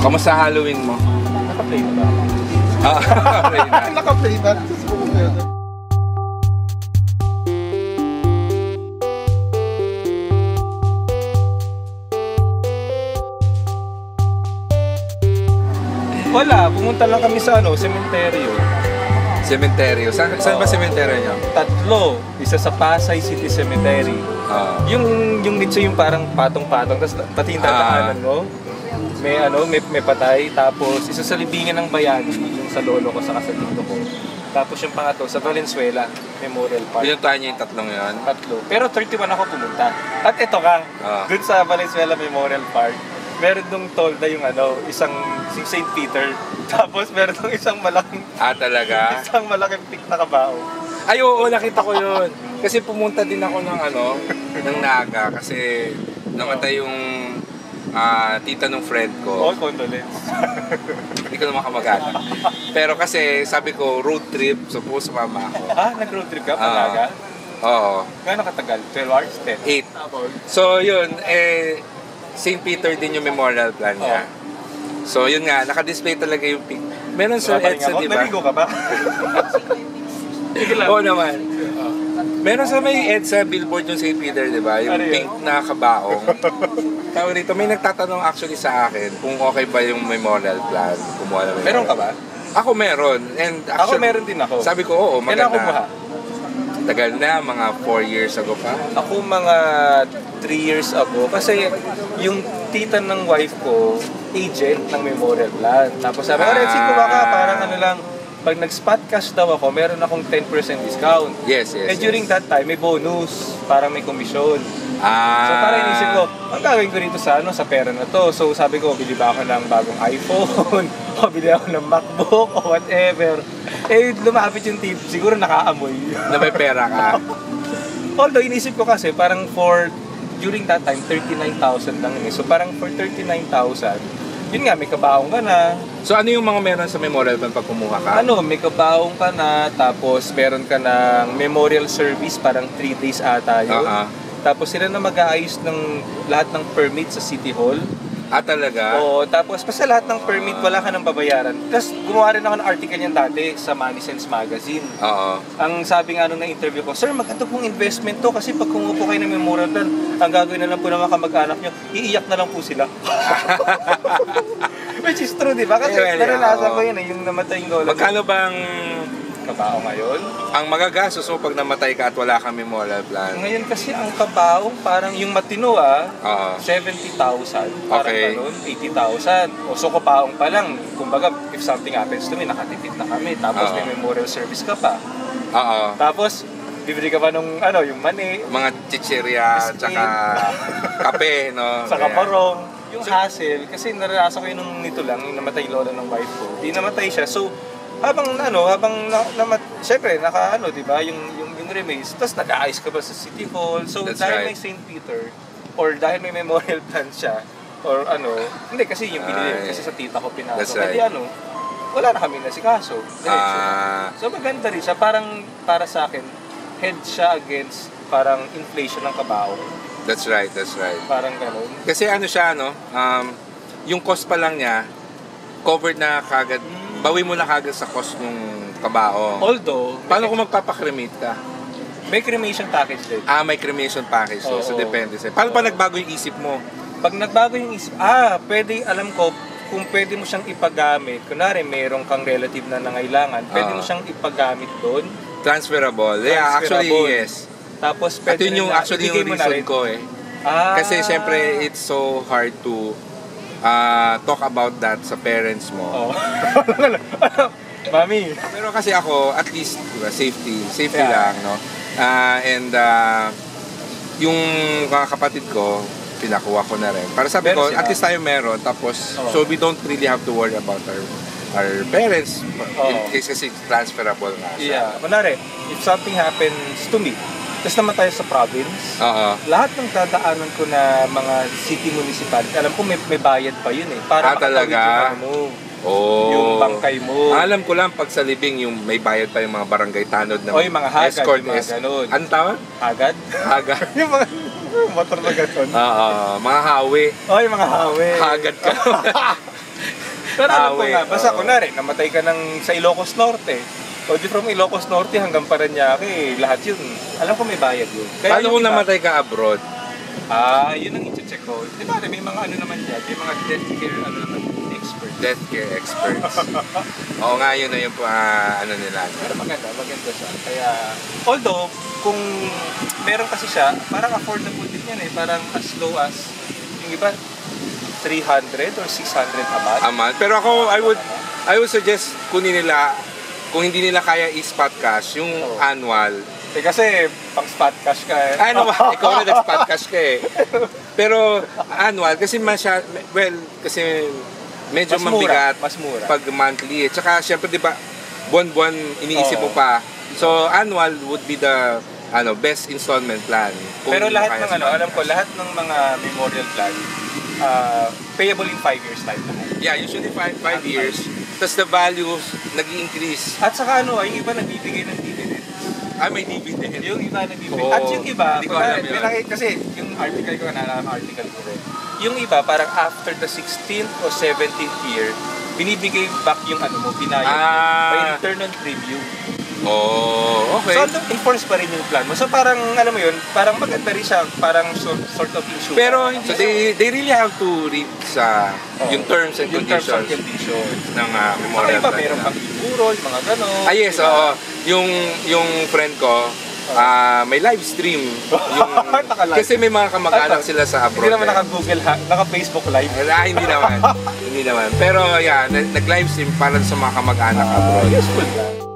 Kamusta Halloween mo? Naka-play na ba? Play na. Naka-play ba? Wala, pumunta lang kami sa sementeryo. Sementeryo. Saan ba sementeryo niyo? Tatlo. Isa sa Pasay City Cemetery. Yung nitso yung parang patong-patong, tapos pati yung tataanan mo. May patay. Tapos isa sa libingan ng Bayani, yung sa lolo ko, sa tito ko. Tapos yung pangatlo sa Valenzuela Memorial Park. Pinuntahan niyo yung tatlong yun? Tatlo. Pero 31 ako pumunta. At ito ka, dun sa Valenzuela Memorial Park, meron dong tolda yung isang St. Peter. Tapos meron dong isang malaking talaga? Isang malaking pik na kabao. Ay, oo, nakita ko yun. Kasi pumunta din ako ng ng Naga kasi namatay yung tita ng friend ko. Oh, condolence. Hindi ko naman kamag-anak. Pero kasi sabi ko road trip, so po sumama ako. Nag-road trip ka pa Naga? Oo. Gano'ng katagal? 12 hours? 10? 8. So yun, St. Peter din yung memorial plan niya. So yun nga, naka-display talaga yung pic. Meron sa EDSA, di ba? Naligo ka ba? Oo naman. Meron sa may EDSA billboard yung St. Peter, di ba? Yung pink na kabaong. Tawag rito, may nagtatanong actually sa akin kung okay ba yung memorial plan. Kumuha na Meron ka ba? Ako meron. And actually, ako meron din ako. Sabi ko, oo, maganda. Kailan kumuha? Tagal na, mga 4 years ago pa. Ako mga 3 years ago. Kasi yung tita ng wife ko, agent ng memorial plan. Tapos sabi ko, Renzi, kuha ka, parang lang, pag nag-spot cash daw ako, meron akong 10% discount. Yes. During that time, may bonus, parang may commission. So parang inisip ko, ang gagawin ko rito sa pera na to. So sabi ko, bili ba ako ng bagong iPhone? O bili ako ng MacBook? O whatever. Lumapit yung tip, siguro nakaamoy. Na may pera ka. Although inisip ko kasi, parang during that time, 39,000 lang yun. So parang for 39,000, yun nga, may kabaong ka na. So ano yung mga meron sa memorial plan pag kumuha ka? May kabaong ka na, tapos meron ka ng memorial service, parang 3 days ata yun. Tapos sila na mag-aayos ng lahat ng permit sa City Hall. Talaga? Oo, tapos basta lahat ng permit, wala ka nang babayaran. Tapos gumawa rin ako ng article niyan dati sa Money Sense Magazine. Ang sabi nga nung na-interview ko, Sir, maganda pong investment to kasi pag kumuha po kayo ng memorial plan, ang gagawin na lang po ng mga kamag-anak nyo, iiyak na lang po sila. Which is true, di ba? Kasi naranasan ko yun yung namatay yung lola. Magkano bang kabao ngayon? Ang magagastos mo pag namatay ka at wala kang memorial plan? Ngayon kasi ang kabao, parang yung matino 70,000. Parang ganun, 80,000. So kabaong pa lang, kumbaga, if something happens to me, nakatipid na kami. Tapos may memorial service ka pa. Tapos, bibili ka pa nung yung mani. Mga chichirya, tsaka kape, no? Saka parong. Yung hassle, kasi naranasan ko yun nung nito lang, yung namatay lola ng wife ko. Di namatay siya. So, syempre, di ba, yung remains, tapos nag-aayos ka ba sa City Hall. So, dahil may St. Peter, or dahil may memorial plan siya, or hindi, kasi yung binili, kasi sa tita ko pinasok. Hindi wala na kami nasikaso. So, maganda rin siya. Parang, para sa akin, head siya against parang inflation ng kabao. That's right. Parang gano'n. Kasi siya, yung cost pa lang niya, covered na kagad, bawi mo na kagad sa cost ng kabao. Although, paano kung magpapakremate ka? May cremation package din. May cremation package. So depende sa'yo. Paano pa nagbago yung isip mo? Pag nagbago yung isip, pwede, alam ko, kung pwede mo siyang ipagamit, kunwari mayroong kang relative na nangailangan, pwede mo siyang ipagamit doon. Transferable. Yeah, actually, yes. Tapos pwede yung actually yung reason ko Kasi siyempre it's so hard to talk about that sa parents mo. Mami. Pero kasi ako, at least diba, safety lang, no? And yung mga kapatid ko, pinakuha ko na rin. Para sabi ko, at least tayo meron. Tapos, so we don't really have to worry about our parents in case kasi transferable nga. Kunwari, if something happens to me, tapos naman tayo sa province, lahat ng dadaanan ko na mga city municipality, alam ko may bayad pa yun para talaga? Yung bangkay mo. Alam ko lang pag sa libing yung may bayad pa yung mga barangay tanod na mga hagad, escort, yung mga ganun. Ano tawag? Hagad? Hagad. Yung mga Motor na gano'n. Oo, mga hawi. Oy, mga hawi. Hagad ka. Pero alam ko Hawi, nga, basta oo. kunwari, namatay ka sa Ilocos Norte. O di from Ilocos Norte hanggang Parañaque, lahat yun. Alam ko may bayad yun. Paano yung kung iba- namatay ka abroad? Yun ang i-check ko. Di ba, may mga ano naman yan, may mga death care ano naman, expert. Death care experts. Oo nga, yun na yung ano nila. Pero maganda siya. Kaya, although, kung meron kasi siya, parang affordable din yan eh. Parang as low as, yung iba, 300 or 600 a month. Aman. Pero ako, I would suggest kunin nila, kung hindi nila kaya i-spot cash, yung Oo. annual. Kasi, pang spot cash ka eh. Ano ba? Ikaw na nag-spot cash ka eh. Pero annual, kasi kasi medyo Mas mura, mabigat mas mura. pag monthly eh. Tsaka syempre di ba, buwan-buwan iniisip mo Oo. pa. So annual would be the best installment plan. Kung Pero hindi mo lahat kaya ng spot alam ko, cash. lahat ng mga memorial plan, payable in 5 years time lahat. Yeah, usually 5 years. Tapos the values nag-i-increase. At saka yung iba nagbibigay ng dividend. May dividend. Yung iba nagbibigay. Oo. At yung iba, Hindi ko alam yun. kasi yung article ko, article ko rin. Yung iba, parang after the 16th or 17th year, binibigay back yung binayad mo by return on premium. Oh, okay. So, enforce pa rin yung plan mo. So, parang, alam mo yun, parang maganda rin siya, parang sort of insurance. Pero hindi they really have to read sa yung terms and yung terms and conditions conditions. ng Saka memorial iba, plan meron nila. pang iburol, mga gano'n. Yes, oo. Yung friend ko, may live stream. Naka-live. Kasi may mga kamag-anak sila sa abroad. Hindi naman eh. naka-Google, naka-Facebook live. Hindi naman. Hindi naman. Pero yeah, nag-live stream para sa mga kamag-anak abroad. Useful lang.